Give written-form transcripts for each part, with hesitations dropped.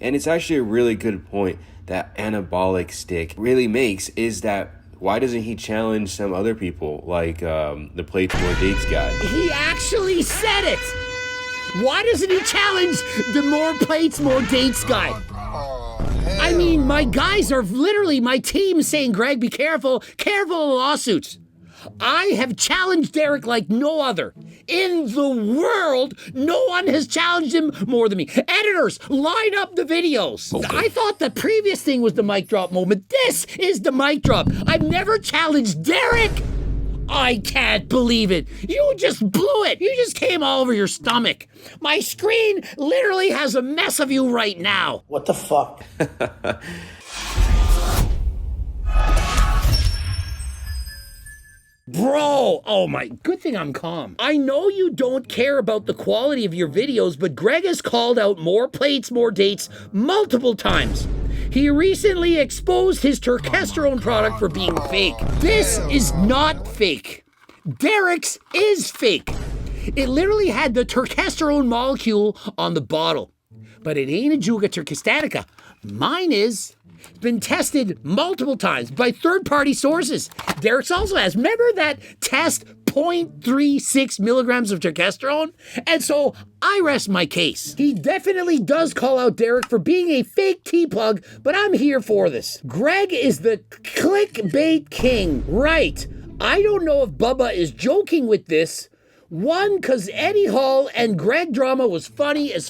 And it's actually a really good point that Anabolic Stick really makes, is that why doesn't he challenge some other people, like the Plates More Dates guy? He actually said it! Why doesn't he challenge the More Plates, More Dates guy? I mean, my guys are literally, my team saying, Greg, be careful, careful of lawsuits. I have challenged Derek like no other. In the world, no one has challenged him more than me. Editors, line up the videos. Okay. I thought the previous thing was the mic drop moment. This is the mic drop. I've never challenged Derek. I can't believe it. You just blew it. You just came all over your stomach. My screen literally has a mess of you right now. What the fuck? Bro, oh my, good thing I'm calm. I know you don't care about the quality of your videos, but Greg has called out More Plates, More Dates multiple times. He recently exposed his Turkesterone product for being fake. This is not fake. Derek's is fake. It literally had the Turkesterone molecule on the bottle. But it ain't a Juga Turkestatica. Mine is. It's been tested multiple times by third-party sources. Derek's also has. Remember that test 0.36 milligrams of Turkesterone? And so I rest my case. He definitely does call out Derek for being a fake T-plug, but I'm here for this. Greg is the clickbait king. Right. I don't know if Bubba is joking with this. One, because Eddie Hall and Greg drama was funny as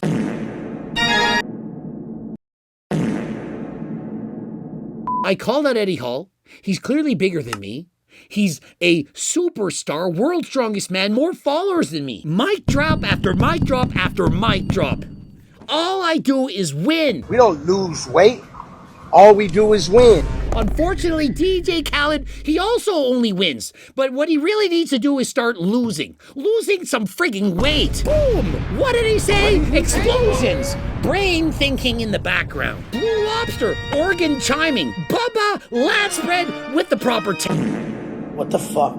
I called out Eddie Hall. He's clearly bigger than me. He's a superstar, world's strongest man, more followers than me. Mic drop after mic drop after mic drop. All I do is win. We don't lose weight. All we do is win. Unfortunately, DJ Khaled, he also only wins. But what he really needs to do is start losing. Losing some frigging weight. Boom! What did he say? Explosions. Brain thinking in the background. Blue Lobster, organ chiming. Bubba, lat spread with the proper What the fuck?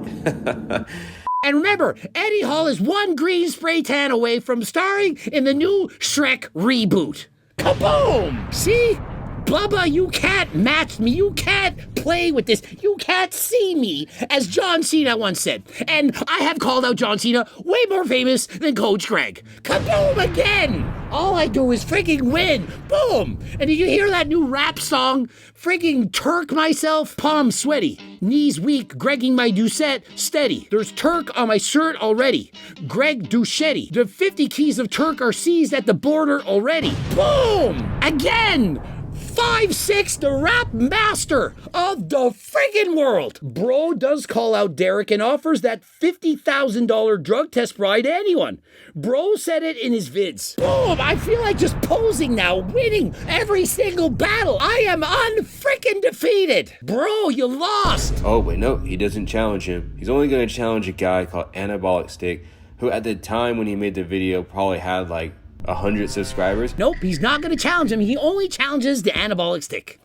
And remember, Eddie Hall is one green spray tan away from starring in the new Shrek reboot. Kaboom! See? Bubba, you can't match me. You can't play with this. You can't see me, as John Cena once said. And I have called out John Cena, way more famous than Coach Greg. Kaboom again! All I do is frigging win. Boom! And did you hear that new rap song? Frigging Turk myself, palms sweaty, knees weak, Gregging my Doucette steady. There's Turk on my shirt already. Greg Doucette. The 50 keys of Turk are seized at the border already. Boom! Again! 5'6", the rap master of the friggin' world. Bro does call out Derek and offers that $50,000 drug test ride to anyone. Bro said it in his vids. Boom, I feel like just posing now, winning every single battle. I am unfrickin' defeated. Bro, you lost. Oh, wait, no, he doesn't challenge him. He's only going to challenge a guy called Anabolic Stick, who at the time when he made the video probably had like 100 subscribers. Nope, he's not going to challenge him. He only challenges the Anabolic Stick.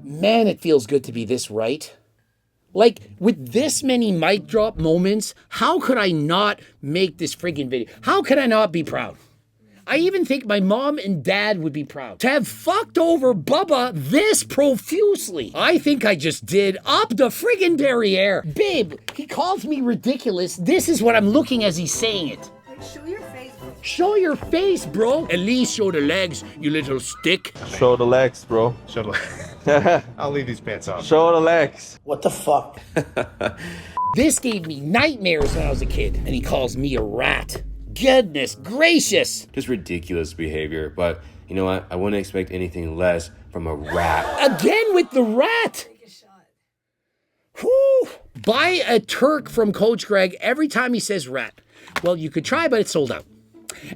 Man, it feels good to be this right. Like, with this many mic drop moments, how could I not make this friggin' video? How could I not be proud? I even think my mom and dad would be proud to have fucked over Bubba this profusely. I think I just did up the friggin' derriere. Babe, he calls me ridiculous. This is what I'm looking as he's saying it. Show your face, bro. Show your face, bro. At least show the legs, you little stick. Show the legs, bro. Show the legs. I'll leave these pants off. Show the legs. What the fuck? This gave me nightmares when I was a kid, and he calls me a rat. Goodness gracious. Just ridiculous behavior, but you know what? I wouldn't expect anything less from a rat. Again with the rat. Take a shot. Whew. Buy a Turk from Coach Greg every time he says rat. Well, you could try, but it's sold out.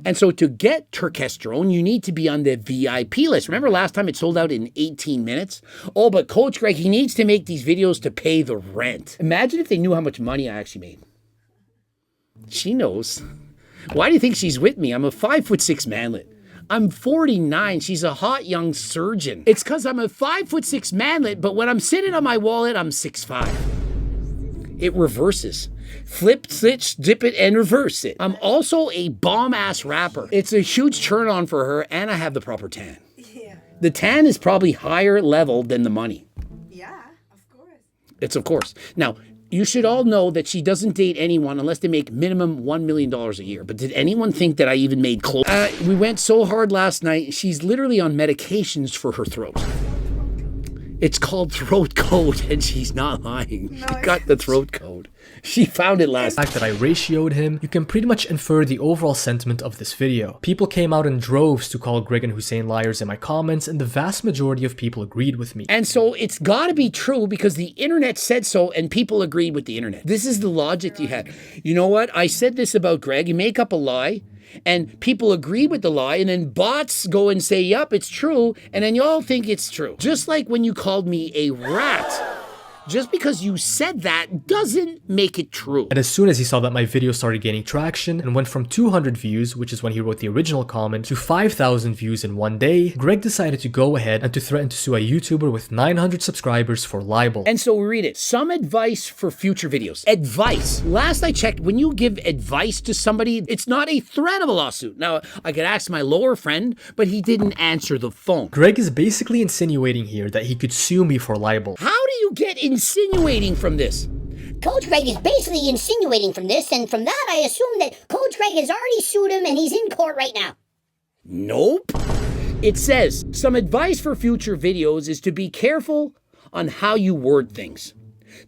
And so to get Turkesterone, you need to be on the VIP list. Remember last time it sold out in 18 minutes? Oh, but Coach Greg, he needs to make these videos to pay the rent. Imagine if they knew how much money I actually made. She knows. Why do you think she's with me? I'm a 5'6" manlet. I'm 49. She's a hot young surgeon. It's because I'm a 5'6" manlet, but when I'm sitting on my wallet, I'm 6'5". it reverses. Flip, switch, dip it, and reverse it. I'm also a bomb-ass rapper. It's a huge turn-on for her, and I have the proper tan. Yeah. The tan is probably higher level than the money. Yeah, of course. It's of course. Now, you should all know that she doesn't date anyone unless they make minimum $1 million a year. But did anyone think that I even made close? We went so hard last night, she's literally on medications for her throat. It's called throat coat, and she's not lying. No, She got the throat coat. She found it last The fact that I ratioed him, you can pretty much infer the overall sentiment of this video. People came out in droves to call Greg and Hussein liars in my comments, and the vast majority of people agreed with me. And so it's gotta be true because the internet said so and people agreed with the internet. This is the logic you had. You know what? I said this about Greg. You make up a lie and people agree with the lie and then bots go and say, yup, it's true. And then you all think it's true. Just like when you called me a rat. Just because you said that doesn't make it true. And as soon as he saw that my video started gaining traction and went from 200 views, which is when he wrote the original comment, to 5,000 views in one day, Greg decided to go ahead and to threaten to sue a YouTuber with 900 subscribers for libel. And so we read it. Some advice for future videos. Advice. Last I checked, when you give advice to somebody, it's not a threat of a lawsuit. Now, I could ask my lower friend, but he didn't answer the phone. Greg is basically insinuating here that he could sue me for libel. How do you get insinuating from this? Coach Greg is basically insinuating from this, and from that I assume that Coach Greg has already sued him and he's in court right now. Nope. It says, some advice for future videos is to be careful on how you word things.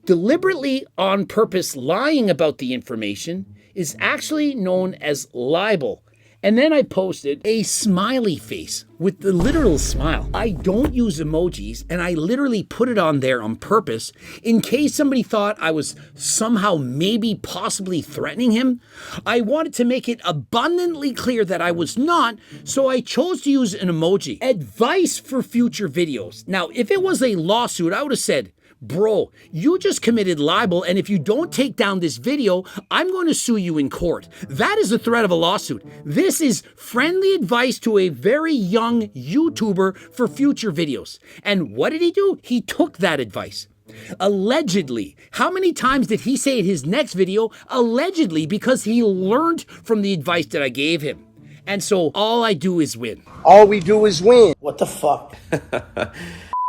Deliberately on purpose lying about the information is actually known as libel. And then I posted a smiley face with the literal smile. I don't use emojis, and I literally put it on there on purpose in case somebody thought I was somehow maybe possibly threatening him. I wanted to make it abundantly clear that I was not, so I chose to use an emoji. Advice for future videos. Now, if it was a lawsuit, I would have said, bro, you just committed libel, and if you don't take down this video, I'm going to sue you in court. That is a threat of a lawsuit. This is friendly advice to a very young YouTuber for future videos. And what did he do? He took that advice. Allegedly. How many times did he say in his next video, allegedly, because he learned from the advice that I gave him? And so all I do is win. All we do is win. What the fuck?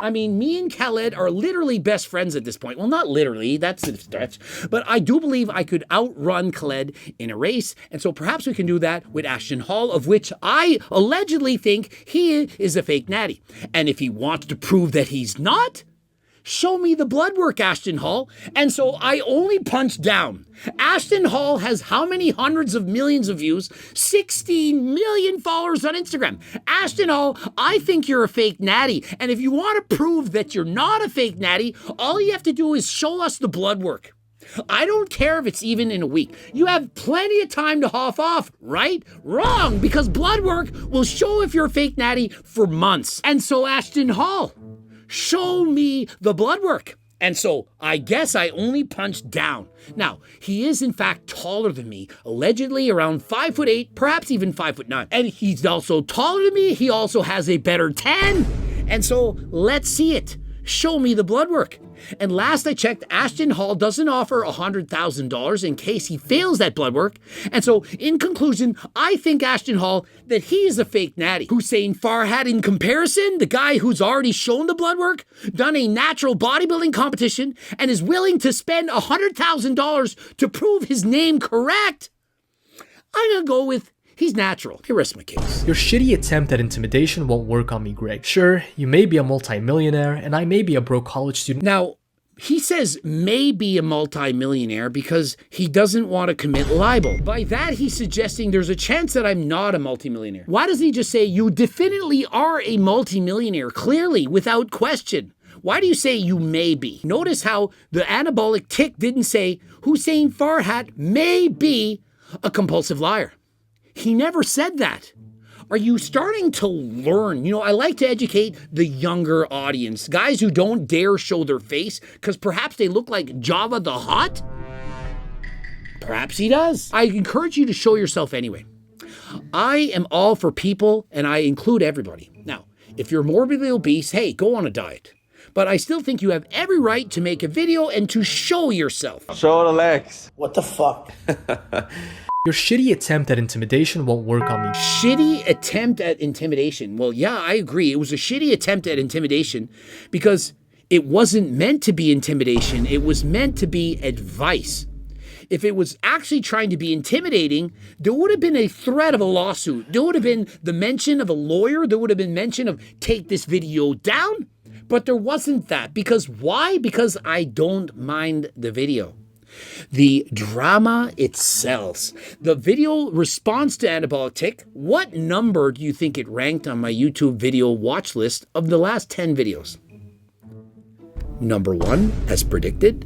I mean, me and Khaled are literally best friends at this point. Well, not literally, that's a stretch. But I do believe I could outrun Khaled in a race. And so perhaps we can do that with Ashton Hall, of which I allegedly think he is a fake natty. And if he wants to prove that he's not, show me the blood work, Ashton Hall. And so I only punched down. Ashton Hall has how many hundreds of millions of views? 16 million followers on Instagram. Ashton Hall, I think you're a fake natty. And if you want to prove that you're not a fake natty, all you have to do is show us the blood work. I don't care if it's even in a week. You have plenty of time to huff off, right? Wrong, because blood work will show if you're a fake natty for months. And so Ashton Hall, show me the blood work. And so I guess I only punched down. Now, he is in fact taller than me, allegedly around 5'8", perhaps even 5'9". And he's also taller than me. He also has a better tan. And so let's see it. Show me the blood work. And last I checked, Ashton Hall doesn't offer $100,000 in case he fails that blood work. And so in conclusion, I think Ashton Hall that he is a fake natty. Hussein Farhat in comparison, the guy who's already shown the blood work, done a natural bodybuilding competition, and is willing to spend $100,000 to prove his name correct, I'm gonna go with he's natural. Here rests my case. Your shitty attempt at intimidation won't work on me, Greg. Sure, you may be a multi-millionaire, and I may be a broke college student. Now, he says may be a multi-millionaire because he doesn't want to commit libel. By that, he's suggesting there's a chance that I'm not a multi-millionaire. Why doesn't he just say you definitely are a multi-millionaire, clearly, without question? Why do you say you may be? Notice how the anabolic tick didn't say Hussein Farhat may be a compulsive liar. He never said that. Are you starting to learn? You know, I like to educate the younger audience, guys who don't dare show their face because perhaps they look like Java the Hutt. Perhaps he does. I encourage you to show yourself anyway. I am all for people and I include everybody. Now, if you're morbidly obese, hey, go on a diet. but I still think you have every right to make a video and to show yourself. Show the legs. What the fuck? Your shitty attempt at intimidation won't work on me. Shitty attempt at intimidation. Well, yeah, I agree. It was a shitty attempt at intimidation because it wasn't meant to be intimidation. It was meant to be advice. If it was actually trying to be intimidating, there would have been a threat of a lawsuit. There would have been the mention of a lawyer. There would have been mention of take this video down. But there wasn't that. Because why? Because I don't mind the video. The drama, it sells. The video response to Anabolic Tick, what number do you think it ranked on my YouTube video watch list of the last 10 videos? Number 1, as predicted.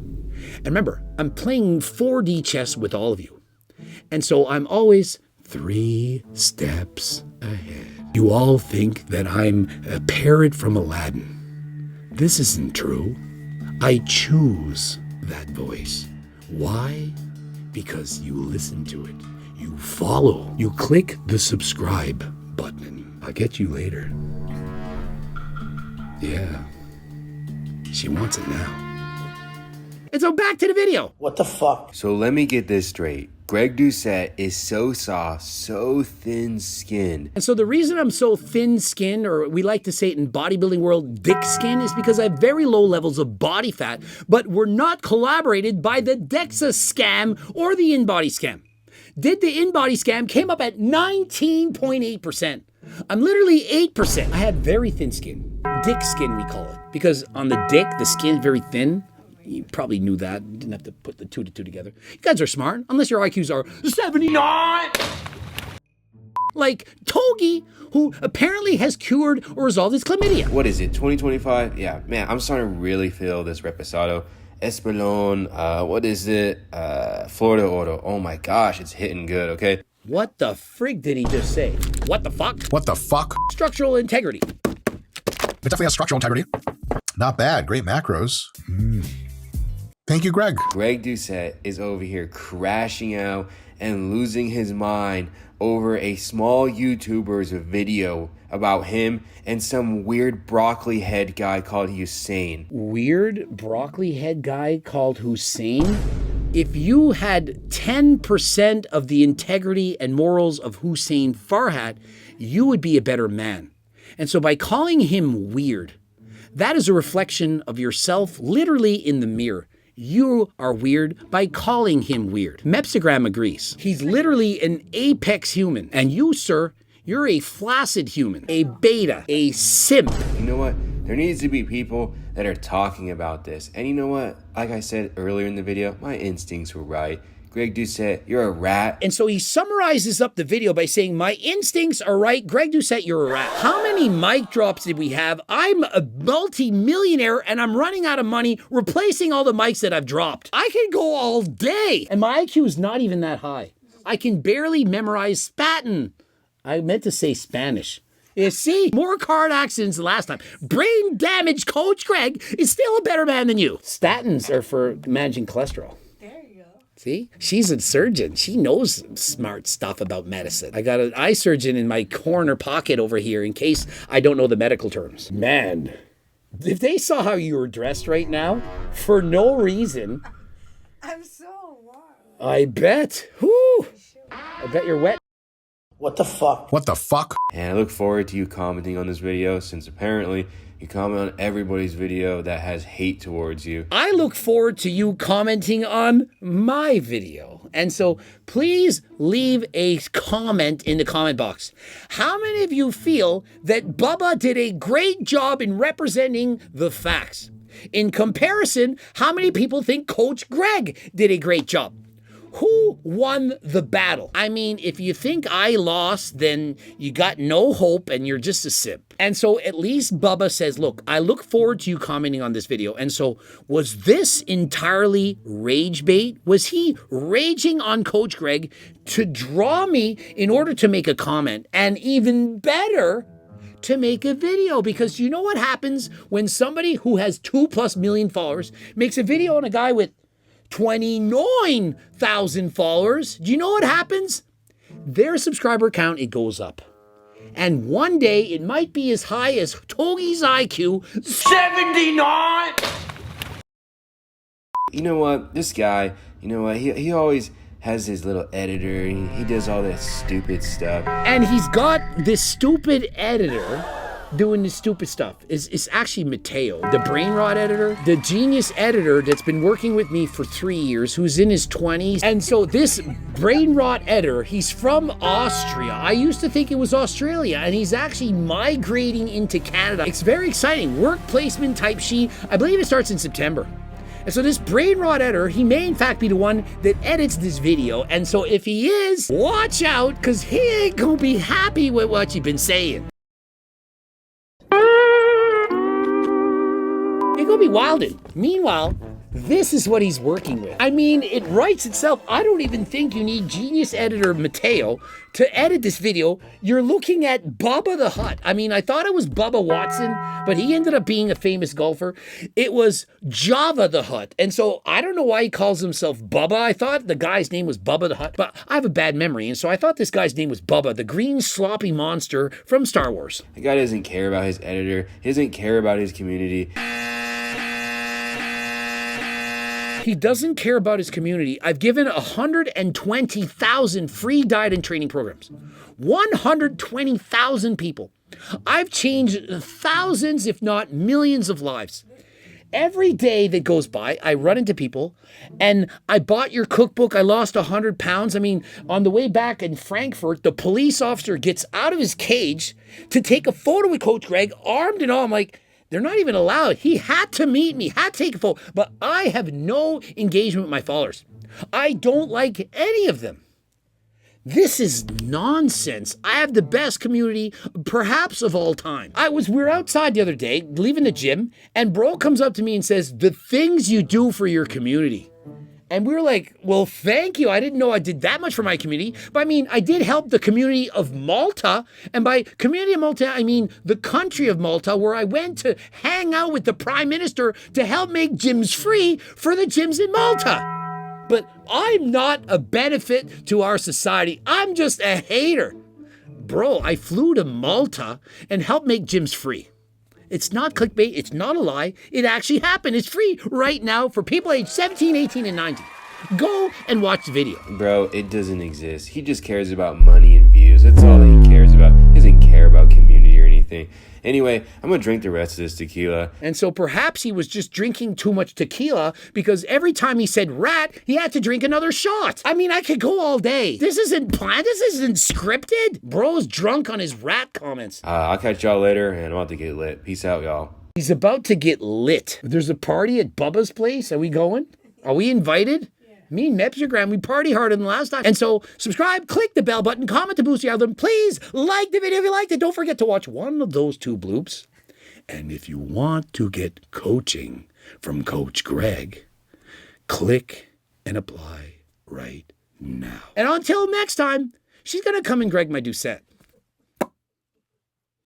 And remember, I'm playing 4D chess with all of you. And so I'm always 3 steps ahead. You all think that I'm a parrot from Aladdin. This isn't true. I choose that voice. Why? Because you listen to it. You follow. You click the subscribe button. I'll get you later. Yeah. She wants it now. And so back to the video. What the fuck? So let me get this straight. Greg Doucette is so soft, so thin-skinned. And so the reason I'm so thin-skinned, or we like to say it in bodybuilding world, dick skin, is because I have very low levels of body fat, but we're not collaborated by the DEXA scam or the InBody scam. Did the InBody scam came up at 19.8%. I'm literally 8%. I have very thin skin. Dick skin, we call it. Because on the dick, the skin is very thin. You probably knew that. You didn't have to put the 2 to 2 together. You guys are smart, unless your IQs are 79. Like Togi, who apparently has cured or resolved his chlamydia. What is it, 2025? Yeah, man, I'm starting to really feel this reposado. Espelon, what is it? Florida Oro. Oh my gosh, it's hitting good, okay? What the frig did he just say? What the fuck? What the fuck? Structural integrity. It definitely has structural integrity. Not bad. Great macros. Thank you, Greg. Greg Doucette is over here crashing out and losing his mind over a small YouTuber's video about him and some weird broccoli head guy called Hussein. Weird broccoli head guy called Hussein? If you had 10% of the integrity and morals of Hussein Farhat, you would be a better man. And so by calling him weird, that is a reflection of yourself literally in the mirror. You are weird by calling him weird. Mepsigram agrees. He's literally an apex human. And you, sir, you're a flaccid human, a beta, a simp. You know what? There needs to be people that are talking about this. And you know what? Like I said earlier in the video, my instincts were right. Greg Doucette, you're a rat. And so he summarizes up the video by saying, my instincts are right. Greg Doucette, you're a rat. How many mic drops did we have? I'm a multi-millionaire and I'm running out of money replacing all the mics that I've dropped. I can go all day. And my IQ is not even that high. I can barely memorize Spatin. I meant to say Spanish. You see, more car accidents than last time. Brain damage Coach Greg is still a better man than you. Statins are for managing cholesterol. See, she's a surgeon. She knows smart stuff about medicine. I got an eye surgeon in my corner pocket over here in case I don't know the medical terms. Man, if they saw how you were dressed right now, for no reason. I'm so warm. I bet. Whoo! I bet you're wet. What the fuck? What the fuck? And I look forward to you commenting on this video since apparently you comment on everybody's video that has hate towards you. I look forward to you commenting on my video. And so please leave a comment in the comment box. How many of you feel that Bubba did a great job in representing the facts? In comparison, how many people think Coach Greg did a great job? Who won the battle? I mean, if you think I lost, then you got no hope and you're just a simp. And so at least Bubba says, look, I look forward to you commenting on this video. And so was this entirely rage bait? Was he raging on Coach Greg to draw me in order to make a comment? And even better, to make a video? Because you know what happens when somebody who has 2+ million followers makes a video on a guy with 29,000 followers? Do you know what happens? Their subscriber count, it goes up. And one day it might be as high as Togi's IQ, 79! You know what? This guy, you know what? He always has his little editor. He does all that stupid stuff. And he's got this stupid editor doing this stupid stuff. It's actually Mateo, the brain rot editor, the genius editor that's been working with me for 3 years, who's in his 20s. And so this brain rot editor, he's from Austria. I used to think it was Australia, and he's actually migrating into Canada. It's very exciting. Work placement type sheet. I believe it starts in September. And so this brain rot editor, he may in fact be the one that edits this video. And so if he is, watch out, because he ain't gonna be happy with what you've been saying. You're gonna be wildin'. Meanwhile, this is what he's working with. I mean, it writes itself. I don't even think you need genius editor Mateo to edit this video. You're looking at Bubba the Hutt. I mean, I thought it was Bubba Watson, but he ended up being a famous golfer. It was Java the Hutt. And so I don't know why he calls himself Bubba. I thought the guy's name was Bubba the Hutt, but I have a bad memory. And so I thought this guy's name was Bubba, the green sloppy monster from Star Wars. The guy doesn't care about his editor. He doesn't care about his community. He doesn't care about his community. I've given 120,000 free diet and training programs. 120,000 people. I've changed thousands, if not millions of lives. Every day that goes by, I run into people, and I bought your cookbook, I lost 100 pounds. I mean, on the way back in Frankfurt, the police officer gets out of his cage to take a photo with Coach Greg, armed and all. I'm like, they're not even allowed. He had to meet me, had to take a photo, but I have no engagement with my followers. I don't like any of them. This is nonsense. I have the best community, perhaps of all time. We were outside the other day, leaving the gym, and bro comes up to me and says, the things you do for your community. And we were like, well, thank you. I didn't know I did that much for my community. But I mean, I did help the community of Malta. And by community of Malta, I mean the country of Malta, where I went to hang out with the prime minister to help make gyms free for the gyms in Malta. But I'm not a benefit to our society. I'm just a hater. Bro, I flew to Malta and helped make gyms free. It's not clickbait. It's not a lie. It actually happened. It's free right now for people aged 17, 18, and 19. Go and watch the video. Bro, it doesn't exist. He just cares about money and views. That's all that he cares about. He doesn't care about community or anything. Anyway, I'm going to drink the rest of this tequila. And so perhaps he was just drinking too much tequila because every time he said rat, he had to drink another shot. I mean, I could go all day. This isn't planned. This isn't scripted. Bro's drunk on his rat comments. I'll catch y'all later, and I'm about to get lit. Peace out, y'all. He's about to get lit. There's a party at Bubba's place. Are we going? Are we invited? Me and Mepsigram, we party harder than last time. And so subscribe, click the bell button, comment to boost the algorithm. Please like the video if you liked it. Don't forget to watch one of those 2 bloops. And if you want to get coaching from Coach Greg, click and apply right now. And until next time, she's going to come and Greg my Doucette.